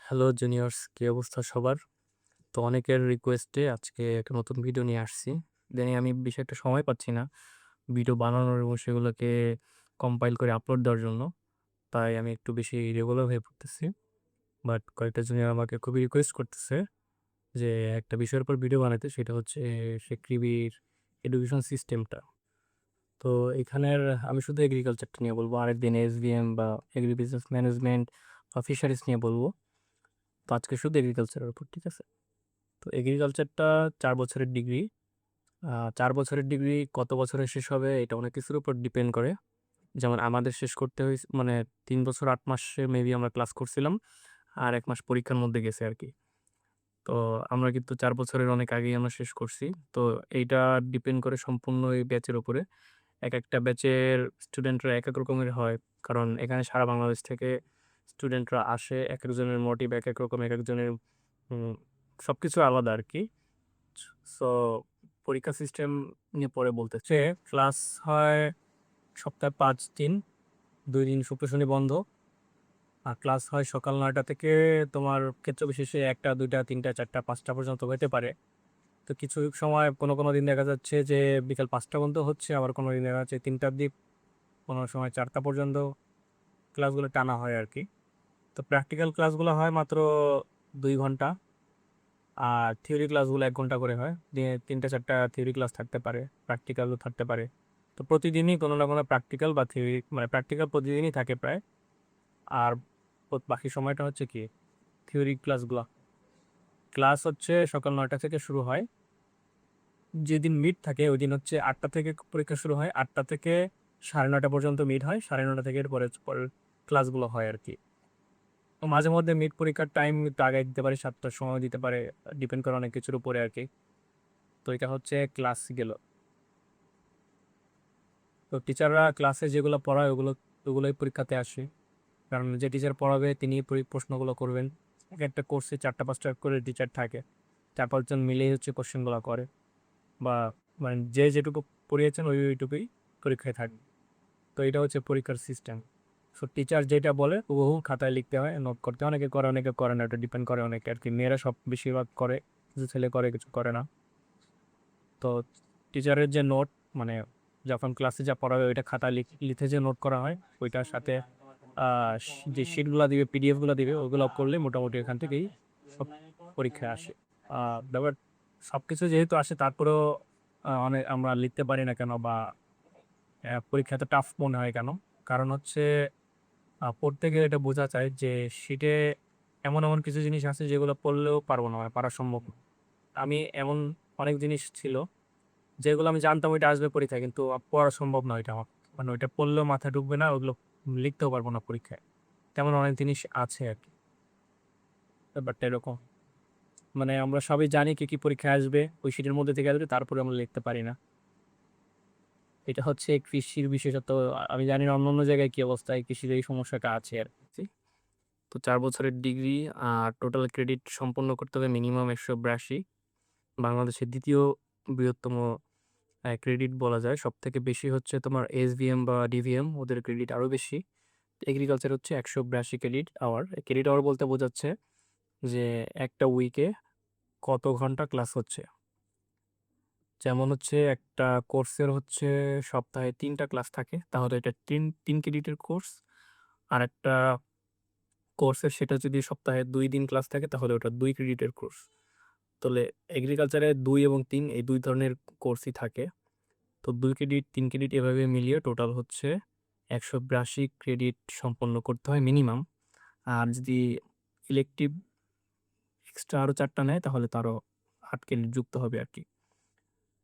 Hello juniors, কি অবস্থা সবার? তো অনেকের রিকোয়েস্টে আজকে একটা নতুন ভিডিও নিয়ে আসছি। আমি বেশি একটা সময় পাচ্ছি না ভিডিও বানানোর এবং সেগুলোকে কম্পাইল করে আপলোড দেওয়ার জন্য। তাই আমি একটু বেশি ইরেগুলার হয়ে পড়তেছি। বাট কয়েকটা জুনিয়র আমাকে খুবই রিকোয়েস্ট করতেছে যে একটা বিষয়ের উপর ভিডিও বানাইতে, সেটা হচ্ছে শেকৃবির এডুকেশন সিস্টেমটা। তো এখানের আমি শুধু এগ্রিকালচারটা নিয়ে বলবো, আরেকদিন এসবিএম বা এগ্রি বিজনেস ম্যানেজমেন্ট বা ফিশারিজ নিয়ে বলবো। তো আজকে শুধু এগ্রিকালচারের উপর, ঠিক আছে? তো এগ্রিকালচারটা ৪ বছরের ডিগ্রি। ৪ বছরের ডিগ্রি কত বছরে শেষ হবে এটা অনেক কিছুর উপর ডিপেন্ড করে। যেমন আমাদের শেষ করতে হইছে মানে ৩ বছর ৮ মাসে মেবি আমরা ক্লাস করছিলাম। আর ১ মাস পরীক্ষার মধ্যে গেছে আরকি। তো আমরা কিন্তু ৪ বছরের অনেক আগেই আমরা শেষ করছি। তো এইটা ডিপেন্ড করে সম্পূর্ণ এই ব্যাচের উপরে। একেকটা ব্যাচের স্টুডেন্টরা একেক রকমের হয়। কারণ এখানে সারা বাংলাদেশ থেকে স্টুডেন্টরা আসে। একেকজনের মোটিভ একেক রকম, একেকজনের উম সবকিছু আলাদা আরকি। সো পরীক্ষা সিস্টেম নিয়ে পরে বলতেছে। ক্লাস হয় সপ্তাহে ৫ দিন, ২ দিন শুক্র, শনি বন্ধ। আর ক্লাস হয় সকাল ৯টা থেকে তোমার ক্ষেত্র বিশেষে ১টা, ২টা, ৩টা, ৪টা, ৫টা পর্যন্ত হইতে পারে। তো কিছু সময় কোনো দিন দেখা যাচ্ছে যে বিকাল ৫টা পর্যন্ত হচ্ছে, আবার কোনো দিন দেখা যাচ্ছে ৩টার দিক, কোনো সময় ৪টা পর্যন্ত ক্লাসগুলো টানা হয় আরকি। তো প্র্যাকটিক্যাল ক্লাসগুলো হয় মাত্র ২ ঘন্টা। আর থিওরি ক্লাসগুলো ১ ঘন্টা করে হয়। দিনে ৩টা-৪টা থিওরি ক্লাস থাকতে পারে, প্র্যাকটিক্যালও থাকতে পারে। তো প্রতিদিনই কোনো না কোনো প্র্যাকটিক্যাল বা থিওরি, মানে প্র্যাকটিক্যাল প্রতিদিনই থাকে প্রায়। আর বাকি সময়টা হচ্ছে কি থিওরি ক্লাসগুলা। ক্লাস হচ্ছে সকাল ৯টা থেকে শুরু হয়। যেদিন মিড থাকে ওইদিন হচ্ছে ৮টা থেকে পরীক্ষা শুরু হয়। ৮টা থেকে ৯:৩০ পর্যন্ত মিড হয়। ৯:৩০ থেকে এর পরের ক্লাসগুলো হয় আরকি। তো মাঝে মধ্যে মিড পরীক্ষার টাইম একটু আগায় দিতে পারে, ৭টার সময় দিতে পারে। ডিপেন্ড করে অনেক কিছুর উপরে আরকি। তো এটা হচ্ছে ক্লাস গেল। তো টিচাররা ক্লাসে যেগুলো পড়ায় ওগুলোই পরীক্ষাতে আসে। কারণ যে টিচার পড়াবে তিনি প্রশ্নগুলো করবেন। একটা কোর্সে ৪টা ৫টা করে টিচার থাকে। ৪-৫ জন মিলেই হচ্ছে কোশ্চেনগুলো করে, বা মানে যে যেটুকু পড়িয়েছেন ওইটুকুই পরীক্ষায় থাকবে। তো এটা হচ্ছে পরীক্ষার সিস্টেম। সো টিচার যেটা বলে হুবহু খাতায় লিখতে হয়, নোট করতে হয়। অনেকে করে, অনেকে করে না। এটা ডিপেন্ড করে অনেকে আরকি। মেয়েরা বেশিরভাগ করে, কিছু ছেলে করে, কিছু করে না। তো টিচারের যে নোট, মানে যখন ক্লাসে যা পড়াবে ওইটা খাতায় লিখে যে নোট করা হয়, ওইটার সাথে যে শিটগুলা দিবে, পিডিএফ গুলা দিবে, ওগুলো করলে মোটামুটি এখান থেকেই সব পরীক্ষায় আসে। ব্যাপার সবকিছু যেহেতু আসে, তারপরেও অনেক আমরা লিখতে পারি না কেন, বা পরীক্ষা এত টাফ মনে হয় কেন? কারণ হচ্ছে পড়তে গেলে এটা বোঝা যায় যে শিটে এমন কিছু জিনিস আছে যেগুলো পড়লেও পারবো না, মানে পারা সম্ভব না। আমি এমন অনেক জিনিস ছিল যেগুলো আমি জানতাম ওইটা আসবে পরীক্ষায়, কিন্তু পড়া সম্ভব না ওইটা আমার। মানে ওইটা পড়লেও মাথায় ঢুকবে না, ওগুলো লিখতেও পারবো না পরীক্ষায়। তেমন অনেক জিনিস আছে আরকি। ব্যাপারটা এরকম। মানে আমরা সবাই জানি কি পরীক্ষায় আসবে, ওই শিটের মধ্যে থেকে আসবে, তারপরে আমরা লিখতে পারি না। এটা হচ্ছে কৃষির বিশেষত। আমি জানি না অন্যান্য জায়গায় কি অবস্থা, এই কৃষির এই সমস্যাটা আছে আরকি। তো ৪ বছরের ডিগ্রি, আর টোটাল ক্রেডিট সম্পন্ন করতে হবে মিনিমাম ১৮২। বাংলাদেশের ২য় বৃহত্তম ক্রেডিট বলা যায়। সবথেকে বেশি হচ্ছে তোমার এসভিএম বা ডিভিএম, ওদের ক্রেডিট আরো বেশি। এগ্রিকালচার হচ্ছে ১৮২ ক্রেডিট আওয়ার। ক্রেডিট আওয়ার বলতে বোঝাচ্ছে যে একটা উইকে কত ঘন্টা ক্লাস হচ্ছে। যেমন হচ্ছে একটা কোর্সের হচ্ছে সপ্তাহে ৩ টা ক্লাস থাকে, তাহলে এটা ৩ ক্রেডিটের কোর্স। আরেকটা কোর্সের সেটা যদি সপ্তাহে ২ দিন ক্লাস থাকে, তাহলে ওটা ২ ক্রেডিটের কোর্স। তাহলে এগ্রিকালচারে ২ এবং ৩ এই ২ ধরনের কোর্সই থাকে। তো ২ ক্রেডিট, ৩ ক্রেডিট এভাবে মিলিয়ে টোটাল হচ্ছে ১৮২ ক্রেডিট সম্পন্ন করতে হয় মিনিমাম। আর যদি ইলেকটিভ এক্সট্রা আরো ৪ টা নেয়, তাহলে তো আরো ৮ ক্রেডিট যুক্ত হবে আরকি।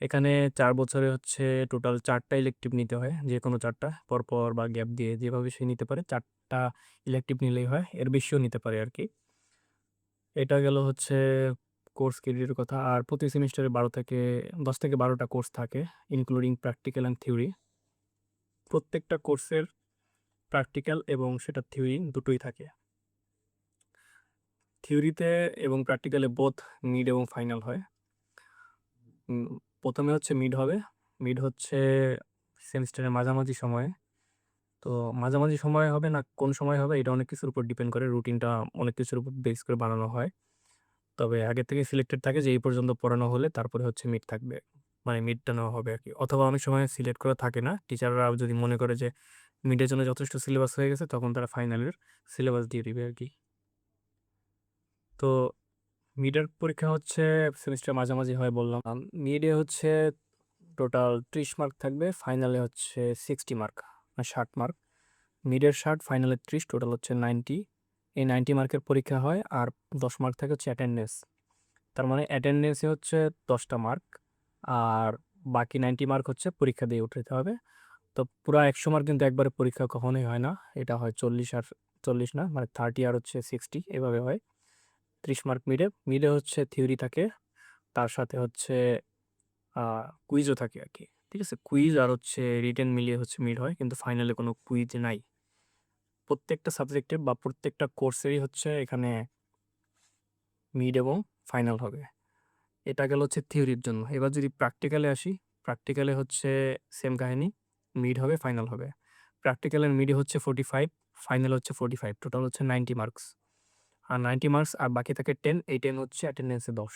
এখানে ৪ বছরে হচ্ছে টোটাল ৪ টা ইলেকটিভ নিতে হয়। যেকোনো ৪ টা পরপর বা গ্যাপ দিয়ে যেভাবে সে নিতে পারে, ৪ টা ইলেকটিভ নিলেই হয়। এর বেশিও নিতে পারে আরকি। এটা গেল হচ্ছে কোর্স ক্রেডিটের কথা। আর প্রতি সেমিস্টারে ১০ থেকে ১২ টা কোর্স থাকে, ইনক্লুডিং প্র্যাকটিক্যাল অ্যান্ড থিওরি। প্রত্যেকটা কোর্সের প্র্যাকটিক্যাল এবং সেটা থিওরি দুটোই থাকে। থিওরিতে এবং প্র্যাকটিক্যালে বোথ মিড এবং ফাইনাল হয়। ১ম এ হচ্ছে মিড হবে। মিড হচ্ছে সেমিস্টারের মাঝামাঝি সময়ে। তো মাঝামাঝি সময় হবে না কোন সময় হবে এটা অনেক কিছুর উপর ডিপেন্ড করে। রুটিনটা অনেক কিছুর উপর বেস করে বানানো হয়। তবে আগে থেকে সিলেক্টেড থাকে যে এই পর্যন্ত পড়ানো হলে তারপরে হচ্ছে মিড থাকবে। মানে মিডটা নেওয়া হবে আরকি। অথবা অনেক সময় সিলেক্ট করা থাকে না। টিচাররা যদি মনে করে যে মিডের জন্য যথেষ্ট সিলেবাস হয়ে গেছে তখন তারা ফাইনালের সিলেবাস দিয়ে দিবে আরকি। তো মিডের পরীক্ষা হচ্ছে সেমিস্টার মাঝামাঝি হয় বললাম। মিডে হচ্ছে টোটাল 30 মার্ক থাকবে, ফাইনালে হচ্ছে 60 মার্ক, 60 মার্ক। মিডের 60, ফাইনালে 30, টোটাল হচ্ছে 90। এই 90 মার্কের পরীক্ষা হয় আর 10 মার্ক থাকে হচ্ছে অ্যাটেন্ডেন্স। তার মানে অ্যাটেন্ডেন্সে হচ্ছে 10টা মার্ক আর বাকি 90 মার্ক হচ্ছে পরীক্ষা দিয়ে উঠাতে হবে। তো পুরা 100 মার্ক কিন্তু একবারে পরীক্ষা কখনোই হয় না। এটা হয় 40 আর 40 না, মানে 30 আর হচ্ছে 60 এভাবে হয়। 30 মার্ক মিডে। মিডে হচ্ছে থিওরি থাকে, তার সাথে হচ্ছে কুইজও থাকে আরকি। ঠিক আছে? কুইজ আর হচ্ছে রিটেন মিলিয়ে হচ্ছে মিড হয়। কিন্তু ফাইনালে কোনো কুইজ নাই। প্রত্যেকটা সাবজেক্টে বা প্রত্যেকটা কোর্সেরই হচ্ছে এখানে মিড এবং ফাইনাল হবে। এটা গেল হচ্ছে থিওরির জন্য। এবার যদি প্র্যাকটিক্যালে আসি, প্র্যাকটিক্যালে হচ্ছে সেম কাহিনী। মিড হবে, ফাইনাল হবে। প্র্যাকটিক্যালের মিডে হচ্ছে 45, ফাইনাল হচ্ছে 45। টোটাল হচ্ছে 90 মার্কস। আর 90 মার্কস আর বাকি থাকে 10, এই 10 হচ্ছে অ্যাটেন্ডেন্সে 10।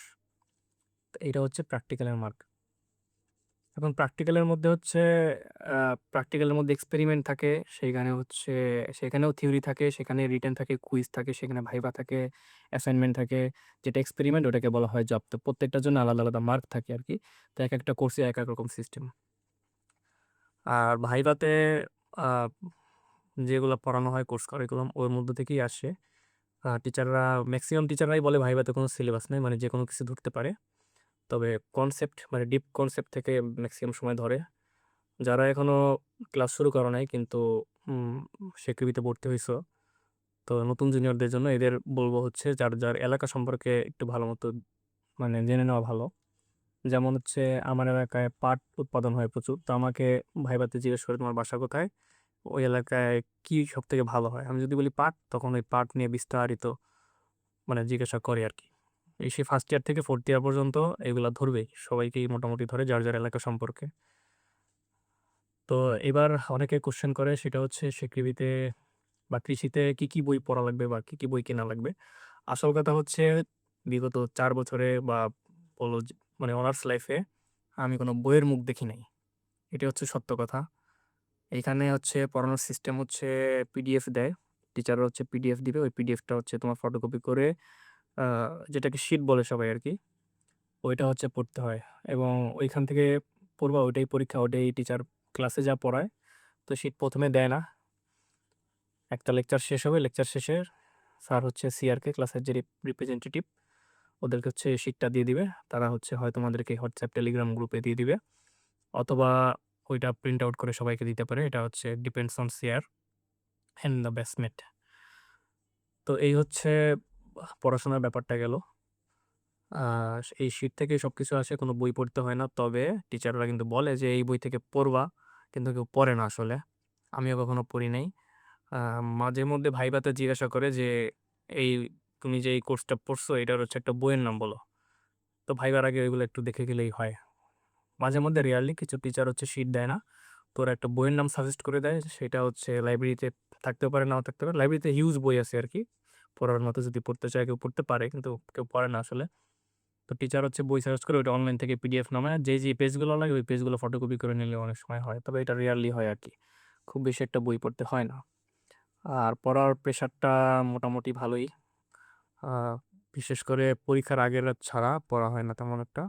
তো এইটা হচ্ছে প্র্যাকটিক্যালের মার্ক। এখন প্র্যাকটিক্যালের মধ্যে হচ্ছে প্র্যাকটিক্যালের মধ্যে এক্সপেরিমেন্ট থাকে, সেইখানে হচ্ছে সেখানেও থিওরি থাকে, সেখানে রিটেন থাকে, কুইজ থাকে, সেখানে ভাইভা থাকে, অ্যাসাইনমেন্ট থাকে। যেটা এক্সপেরিমেন্ট ওটাকে বলা হয় জব। তো প্রত্যেকটার জন্য আলাদা, আলাদা মার্ক থাকে আরকি। তো একেকটা কোর্সে একেক রকম সিস্টেম। আর ভাইভাতে আ যেগুলা পড়ানো হয় কোর্স কারিকুলাম ওর মধ্য থেকেই আসে। টিচাররা ম্যাক্সিমাম টিচাররাই বলে ভাইভাতে কোনো সিলেবাস নেই, মানে যেকোনো কিছু ধরতে পারে। তবে কনসেপ্ট মানে ডিপ কনসেপ্ট থেকে ম্যাক্সিমাম সময় ধরে। যারা এখনো ক্লাস শুরু করো নাই কিন্তু উম সেকৃবিতে ভর্তি হইছো, তো নতুন জুনিয়রদের জন্য এদের বলবো হচ্ছে যার এলাকা সম্পর্কে একটু ভালো মতো মানে জেনে নেওয়া ভালো। যেমন হচ্ছে আমার এলাকায় পাট উৎপাদন হয় প্রচুর। তো আমাকে ভাইবাতে জিজ্ঞেস করে তোমার বাসা কোথায়? ওই এলাকায় কি সবথেকে ভালো হয়? আমি যদি বলি পাট, তখন ওই পাট নিয়ে বিস্তারিত মানে জিজ্ঞাসা করে আরকি। এই সে ফার্স্ট ইয়ার থেকে ফোর্থ ইয়ার পর্যন্ত এগুলা ধরবেই। সবাইকেই মোটামুটি ধরে যার এলাকা সম্পর্কে। তো এবার অনেকে কোয়েশ্চেন করে সেটা হচ্ছে সেকৃবিতে বা কৃষিতে কি, কি বই পড়া লাগবে বা কি, কি বই কেনা লাগবে? আসল কথা হচ্ছে বিগত ৪ বছরে বা বলো যে মানে অনার্স লাইফে আমি কোনো বইয়ের মুখ দেখি নাই। এটাই হচ্ছে সত্য কথা। এইখানে হচ্ছে পড়ানোর সিস্টেম হচ্ছে পিডিএফ দেয়। টিচাররা হচ্ছে পিডিএফ দিবে। ওই পিডিএফটা হচ্ছে তোমার ফটোকপি করে আ যেটাকে শিট বলে সবাই আরকি। ওইটা হচ্ছে পড়তে হয় এবং ওইখান থেকে পড়বা, ওইটাই পরীক্ষা, ওটাই টিচার ক্লাসে যা পড়ায়। তো শিট ১ম এ দেয় না। একটা লেকচার শেষ হবে, লেকচার শেষে স্যার হচ্ছে সিআরকে, ক্লাসের যে রিপ্রেজেন্টেটিভ, ওদেরকে হচ্ছে শিটটা দিয়ে দিবে। তারা হচ্ছে হয় তোমাদেরকে হোয়াটসঅ্যাপ, টেলিগ্রাম গ্রুপে দিয়ে দিবে অথবা ওইটা প্রিন্ট আউট করে সবাইকে দিতে পারে। এটা হচ্ছে depends on CR and the batchmate. তো এই হচ্ছে পড়াশোনার ব্যাপারটা গেল। এই শিট থেকেই সবকিছু আসে, কোনো বই পড়তে হয় না। তবে টিচাররা কিন্তু বলে যে এই বই থেকে পড়বা, কিন্তু কেউ পড়ে না আসলে। আমিও কখনো পড়ি নাই। আ মাঝে মধ্যে ভাইভাতে জিজ্ঞাসা করে যে, "এই তুমি যে এই কোর্সটা পড়ছো এটার হচ্ছে একটা বইয়ের নাম বলো।" তো ভাইবার আগে ওইগুলো একটু দেখে গেলেই হয়। মাঝে মধ্যে রেয়ারলি কিছু টিচার হচ্ছে শিট দেয় না। তো ওরা একটা বইয়ের নাম সাজেস্ট করে দেয়। সেটা হচ্ছে লাইব্রেরিতে থাকতেও পারে, নাও থাকতে পারে। লাইব্রেরিতে হিউজ বই আছে আরকি। পড়ার মতো যদি পড়তে চায় কেউ পড়তে পারে, কিন্তু কেউ পড়ে না আসলে। তো টিচার হচ্ছে বই সাজেস্ট করে ওইটা অনলাইন থেকে পিডিএফ নামায় যে পেজগুলো লাগে ওই পেজগুলো ফটোকপি করে নিলে অনেক সময় হয়। তবে এটা রেয়ারলি হয় আরকি। খুব বেশি একটা বই পড়তে হয় না। আর পড়ার প্রেশারটা মোটামুটি ভালোই। আ বিশেষ করে পরীক্ষার আগের রাত ছাড়া পড়া হয় না তেমন একটা।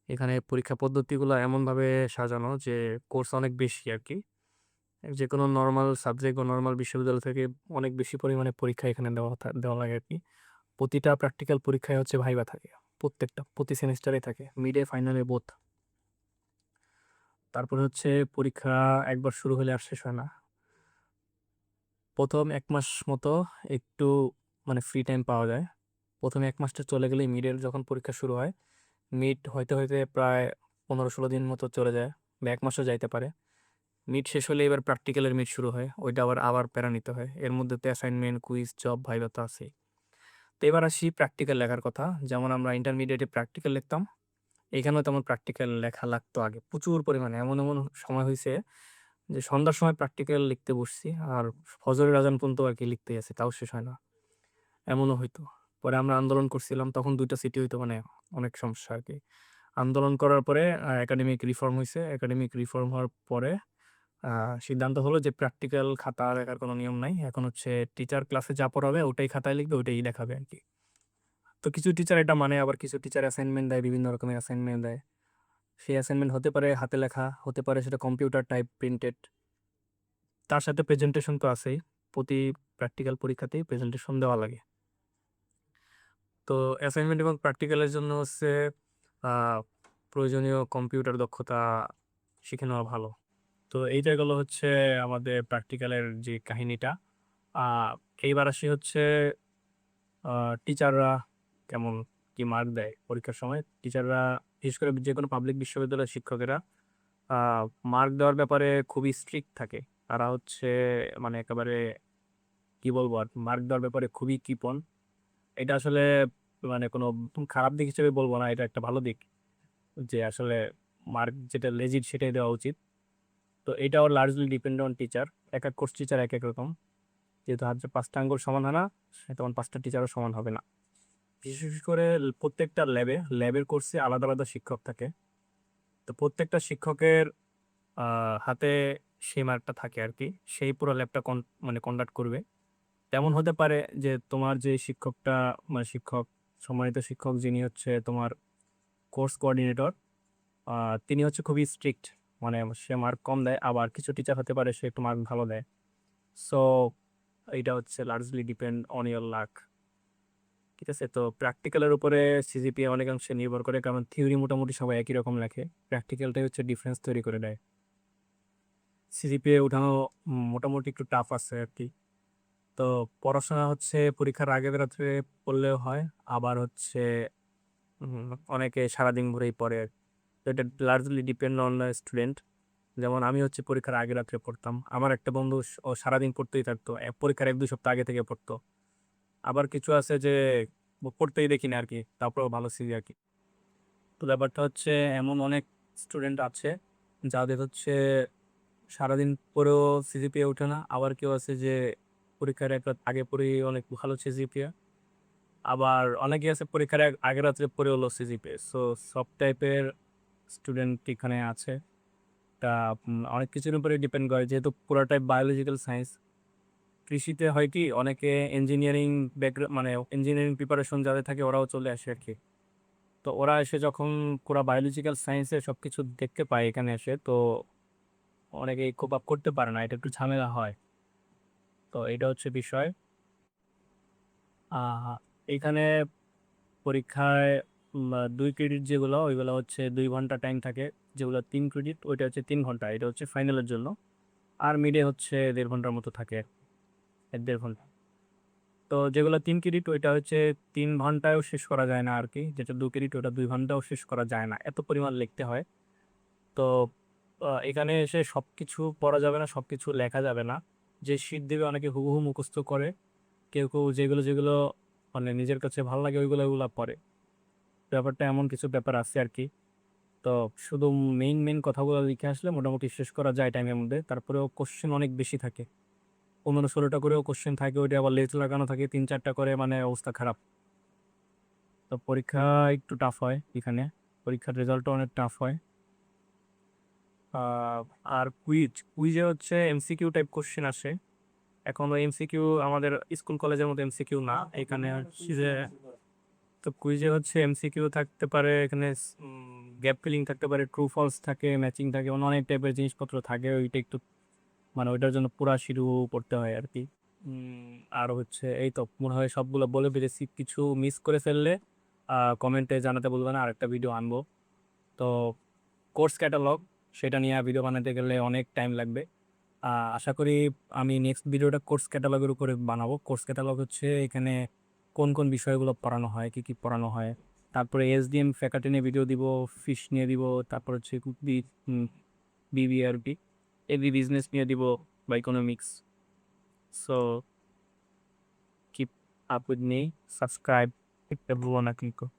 এখানে পরীক্ষা পদ্ধতিগুলো এমনভাবে সাজানো যে কোর্স অনেক বেশি আরকি। যেকোনো নরমাল সাবজেক্ট বা নরমাল বিশ্ববিদ্যালয় থেকে অনেক বেশি পরিমাণে পরীক্ষা এখানে দেওয়া লাগে আরকি। প্রতিটা প্র্যাকটিক্যাল পরীক্ষায় হচ্ছে ভাইভা থাকে। প্রত্যেকটা প্রতি সেমেস্টারেই থাকে। মিডে, ফাইনালে বোথ। তারপরে হচ্ছে পরীক্ষা একবার শুরু হলে আর শেষ হয় না। ১ম ১ মাস মতো একটু মানে ফ্রি টাইম পাওয়া যায়। ১ম ১ মাসটা চলে গেলেই মিডের যখন পরীক্ষা শুরু হয়, মিড হইতে প্রায় ১৫-১৬ দিন মতো চলে যায় বা ১ মাসও যাইতে পারে। মিড শেষ হলে এবার প্র্যাকটিক্যালের মিড শুরু হয়। ওইটা আবার প্যারা নিতে হয়। এর মধ্যে তো অ্যাসাইনমেন্ট, কুইজ, জব, ভাইভা তো আছেই। তো এবার আসি প্র্যাকটিক্যাল লেখার কথা। যেমন আমরা ইন্টারমিডিয়েটে প্র্যাকটিক্যাল লিখতাম। এখানেও তেমন প্র্যাকটিক্যাল লেখা লাগতো আগে প্রচুর পরিমাণে। এমন সময় হইছে যে সন্ধ্যার সময় প্র্যাকটিক্যাল লিখতে বসছি আর ফজরের আজান পর্যন্ত আর কি লিখতেই আছি, তাও শেষ হয় না। এমনও হইতো। পরে আমরা আন্দোলন করছিলাম, তখন ২ টা সিটি হইতো, মানে অনেক সমস্যা আরকি। আন্দোলন করার পরে একাডেমিক রিফর্ম হইছে। একাডেমিক রিফর্ম হওয়ার পরে আ সিদ্ধান্ত হলো যে প্র্যাকটিক্যাল খাতা লেখার কোনো নিয়ম নাই। এখন হচ্ছে টিচার ক্লাসে যা পড়াবে ওটাই খাতায় লিখবে, ওটাই দেখাবে আরকি। তো কিছু টিচার এটা মানে, আবার কিছু টিচার অ্যাসাইনমেন্ট দেয়, বিভিন্ন রকমের অ্যাসাইনমেন্ট দেয়। সেই অ্যাসাইনমেন্ট হতে পারে হাতে লেখা, হতে পারে সেটা কম্পিউটার টাইপ প্রিন্টেড। তার সাথে প্রেজেন্টেশন তো আছেই। প্রতি প্র্যাকটিক্যাল পরীক্ষাতেই প্রেজেন্টেশন দেওয়া লাগে। তো অ্যাসাইনমেন্ট এবং প্র্যাকটিক্যালের জন্য হচ্ছে আ প্রয়োজনীয় কম্পিউটার দক্ষতা শিখে নেওয়া ভালো। তো এইটা গেল হচ্ছে আমাদের প্র্যাকটিক্যালের যে কাহিনীটা। আ এইবার আসি হচ্ছে আ টিচাররা কেমন কি মার্ক দেয় পরীক্ষার সময়। টিচাররা বিশেষ করে যেকোনো পাবলিক বিশ্ববিদ্যালয়ের শিক্ষকেরা আ মার্ক দেওয়ার ব্যাপারে খুবই স্ট্রিক্ট থাকে। তারা হচ্ছে মানে একেবারে কি বলবো আর, মার্ক দেওয়ার ব্যাপারে খুবই কৃপণ। এটা আসলে মানে কোনো খারাপ দিক হিসেবে বলব না, এটা একটা ভালো দিক। যে আসলে মার্ক যেটা লেজিট সেটাই দেওয়া উচিত। তো এটাও লার্জলি ডিপেন্ড অন টিচার। একেক কোর্স টিচার একেক রকম। যেহেতু হাতে ৫ টা আঙ্গুল সমান হয় না, তেমন ৫ টা টিচারও সমান হবে না। বিশেষ করে প্রত্যেকটা ল্যাবের কোর্সে আলাদা, আলাদা শিক্ষক থাকে। তো প্রত্যেকটা শিক্ষকের আ হাতে সেই মার্কটা থাকে আরকি। সেই পুরো ল্যাবটা মানে কন্ডাক্ট করবে। তেমন হতে পারে যে তোমার যে শিক্ষকটা, মানে সম্মানিত শিক্ষক যিনি হচ্ছে তোমার কোর্স কোঅর্ডিনেটর, আ তিনি হচ্ছে খুবই স্ট্রিক্ট। মানে সে মার্ক কম দেয়। আবার কিছু টিচার হতে পারে সে একটু মার্ক ভালো দেয়। সো এইটা হচ্ছে largely depend on your lakh. ঠিক আছে? তো প্র্যাকটিক্যালের উপরে সিজিপিএ অনেকাংশে নির্ভর করে। কারণ থিওরি মোটামুটি সবাই একই রকম লেখে। প্র্যাকটিক্যালটাই হচ্ছে ডিফারেন্স তৈরি করে দেয়। সিজিপিএ উঠানো মোটামুটি একটু টাফ আছে আরকি। তো পড়াশোনা হচ্ছে পরীক্ষার আগের রাত্রে পড়লেও হয়। আবার হচ্ছে অনেকে সারাদিন ভরেই পড়ে। তো এটা largely depend on the student. যেমন আমি হচ্ছে পরীক্ষার আগের রাত্রে পড়তাম। আমার একটা বন্ধু ও সারাদিন পড়তেই থাকতো। পরীক্ষার ১-২ সপ্তাহ আগে থেকে পড়তো। আবার কিছু আছে যে পড়তেই দেখি না আরকি। তারপরেও ভালো সিজি আরকি। তো ব্যাপারটা হচ্ছে এমন অনেক স্টুডেন্ট আছে যাদের হচ্ছে সারাদিন পড়েও সিজিপিএ ওঠে না। আবার কেউ আছে যে পরীক্ষার ১ রাত আগে পড়েই অনেক ভালো সিজিপিএ। আবার অনেকেই আছে পরীক্ষার আগের রাত্রে পড়েও লো সিজিপিএ। সো সব টাইপের স্টুডেন্ট এখানে আছে। তা অনেক কিছুর উপরে ডিপেন্ড করে। যেহেতু পুরাটাই বায়োলজিক্যাল সায়েন্স। কৃষিতে হয় কি অনেকে ইঞ্জিনিয়ারিং মানে ইঞ্জিনিয়ারিং প্রিপারেশন যাদের থাকে ওরাও চলে আসে আরকি। তো ওরা এসে যখন পুরা বায়োলজিক্যাল সায়েন্সের সবকিছু দেখতে পায় এখানে এসে, তো অনেকেই কোপ আপ করতে পারে না। এটা একটু ঝামেলা হয়। তো এইটা হচ্ছে বিষয়। আ এইখানে পরীক্ষায় ২ ক্রেডিট যেগুলো ওইগুলো হচ্ছে ২ ঘন্টা টাইম থাকে। যেগুলো ৩ ক্রেডিট ওইটা হচ্ছে ৩ ঘন্টা। এটা হচ্ছে ফাইনালের জন্য। আর মিডে হচ্ছে ১.৫ ঘন্টার মতো থাকে। ১-১.৫ ঘন্টা। তো যেগুলো ৩ ক্রেডিট ওইটা হচ্ছে ৩ ঘন্টায়ও শেষ করা যায় না আরকি। যেটা ২ ক্রেডিট ওটা ২ ঘন্টাও শেষ করা যায় না। এত পরিমাণ লিখতে হয়। তো এখানে এসে সবকিছু পড়া যাবে না, সবকিছু লেখা যাবে না। যে শিট দেবে অনেকে হুবহু মুখস্থ করে। কেউ যেগুলো মানে নিজের কাছে ভালো লাগে ওইগুলা পড়ে। ব্যাপারটা এমন কিছু ব্যাপার আছে আরকি। তো শুধু মেইন কথাগুলো লিখে আসলে মোটামুটি শেষ করা যায় টাইমের মধ্যে। তারপরেও কোয়েশ্চেন অনেক বেশি থাকে। ১৫-১৬ টা করেও কোয়েশ্চেন থাকে। ওইটা আবার লেজ লাগানো থাকে ৩-৪ টা করে, মানে অবস্থা খারাপ। তো পরীক্ষা একটু টাফ হয় এখানে। পরীক্ষার রেজাল্টও অনেক টাফ হয়। আ আর কুইজে হচ্ছে এমসিকিউ টাইপ কোয়েশ্চেন আসে। এখন ওই এমসিকিউ আমাদের স্কুল কলেজের মতো এমসিকিউ না। এখানে হচ্ছে যে, তো কুইজে হচ্ছে এমসিকিউ থাকতে পারে, এখানে গ্যাপ ফিলিং থাকতে পারে, ট্রু ফলস থাকে, ম্যাচিং থাকে, অনেক টাইপের জিনিসপত্র থাকে। ওইটা একটু মানে ওইটার জন্য পুরা শিরু পড়তে হয় আরকি। আর হচ্ছে এই তো মনে হয় সবগুলো বলে ফেলেছি। কিছু মিস করে ফেললে কমেন্টে জানাতে বলবেন, আরেকটা ভিডিও আনবো। তো কোর্স ক্যাটালগ সেটা নিয়ে ভিডিও বানাতে গেলে অনেক টাইম লাগবে। আশা করি আমি নেক্সট ভিডিওটা কোর্স ক্যাটালগের উপরে বানাবো। কোর্স ক্যাটালগ হচ্ছে এখানে কোন বিষয়গুলো পড়ানো হয়, কি পড়ানো হয়। তারপরে এসডিএম ফ্যাকাল্টি নিয়ে ভিডিও দিব, ফিশ নিয়ে দিব। তারপর হচ্ছে উম বিবিআরবি, এবি বিজনেস নিয়ে দিব বা economics. So keep up with me, subscribe, hit the bell icon.